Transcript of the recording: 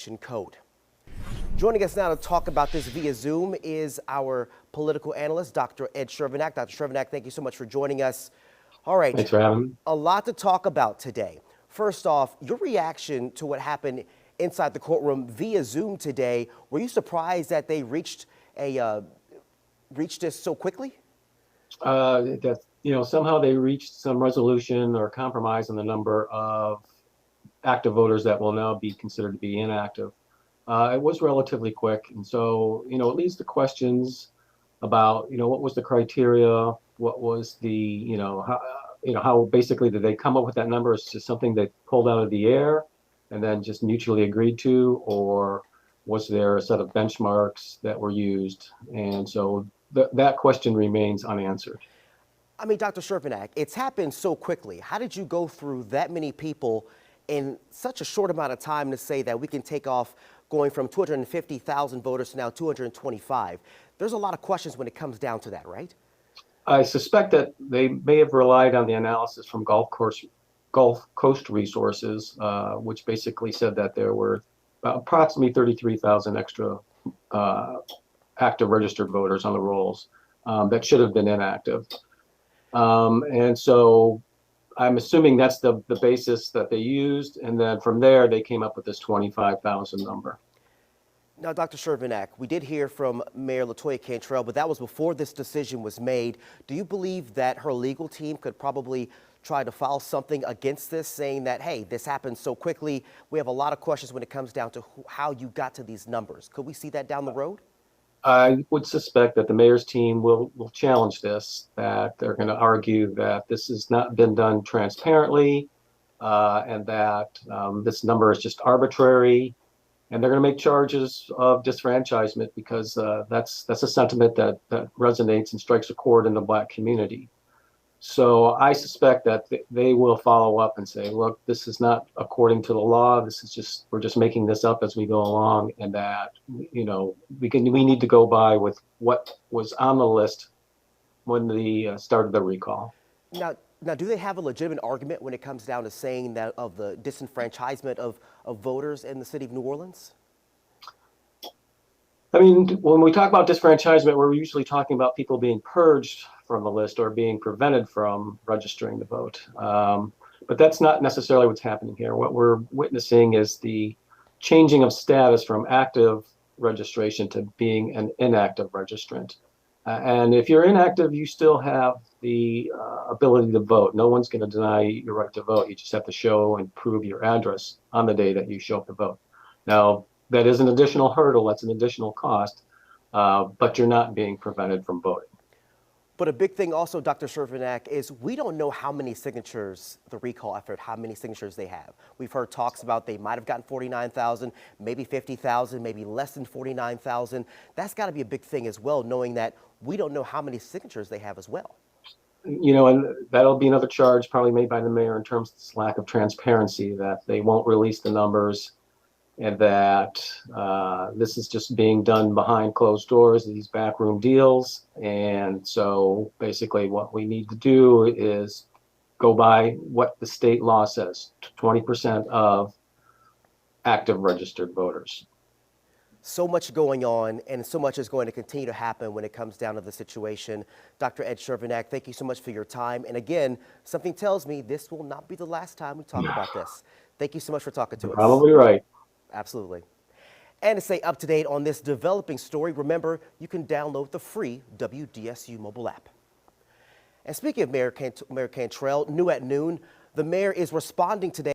registration code. Joining us now to talk about this via Zoom is our political analyst, Dr. Ed Chervenak. Dr. Chervenak, thank you so much for joining us. All right. Thanks for having me. A lot to talk about today. First off, your reaction to what happened inside the courtroom via Zoom today. Were you surprised that they reached this so quickly? Somehow they reached some resolution or compromise on the number of active voters that will now be considered to be inactive. It was relatively quick, and so it leads to questions about what was the criteria, what was the how basically did they come up with that number? Is just something they pulled out of the air and then just mutually agreed to, or was there a set of benchmarks that were used? And so that question remains unanswered. I mean, Dr. Chervenak, it's happened so quickly. How did you go through that many people in such a short amount of time to say that we can take off going from 250,000 voters to now 225? There's a lot of questions when it comes down to that, right? I suspect that they may have relied on the analysis from Gulf Coast Resources, which basically said that there were approximately 33,000 extra active registered voters on the rolls that should have been inactive. And so I'm assuming that's the basis that they used. And then from there, they came up with this 25,000 number. Now, Dr. Chervenak, we did hear from Mayor LaToya Cantrell, but that was before this decision was made. Do you believe that her legal team could probably try to file something against this, saying that, hey, this happened so quickly, we have a lot of questions when it comes down to how you got to these numbers? Could we see that down the road? I would suspect that the mayor's team will challenge this, that they're going to argue that this has not been done transparently, and that this number is just arbitrary. And they're going to make charges of disfranchisement because that's a sentiment that resonates and strikes a chord in the Black community. So I suspect that they will follow up and say, look, this is not according to the law. This is we're just making this up as we go along, and that we need to go by with what was on the list when the start of the recall. Now, do they have a legitimate argument when it comes down to saying that of the disenfranchisement of voters in the city of New Orleans? I mean, when we talk about disfranchisement, we're usually talking about people being purged from the list or being prevented from registering to vote. But that's not necessarily what's happening here. What we're witnessing is the changing of status from active registration to being an inactive registrant. And if you're inactive, you still have the ability to vote. No one's going to deny your right to vote. You just have to show and prove your address on the day that you show up to vote. Now, that is an additional hurdle. That's an additional cost, but you're not being prevented from voting. But a big thing also, Dr. Chervenak, is we don't know how many signatures the recall effort, how many signatures they have. We've heard talks about they might have gotten 49,000, maybe 50,000, maybe less than 49,000. That's got to be a big thing as well, knowing that we don't know how many signatures they have as well. And that'll be another charge probably made by the mayor in terms of this lack of transparency, that they won't release the numbers, and that this is just being done behind closed doors, these backroom deals. And so basically what we need to do is go by what the state law says, 20% of active registered voters. So much going on, and so much is going to continue to happen when it comes down to the situation. Dr. Ed Chervenak, thank you so much for your time. And again, something tells me this will not be the last time we talk about this. Thank you so much for talking to us. Probably right. Absolutely. And to stay up to date on this developing story, remember, you can download the free WDSU mobile app. And speaking of Mayor Cantrell, new at noon, the mayor is responding today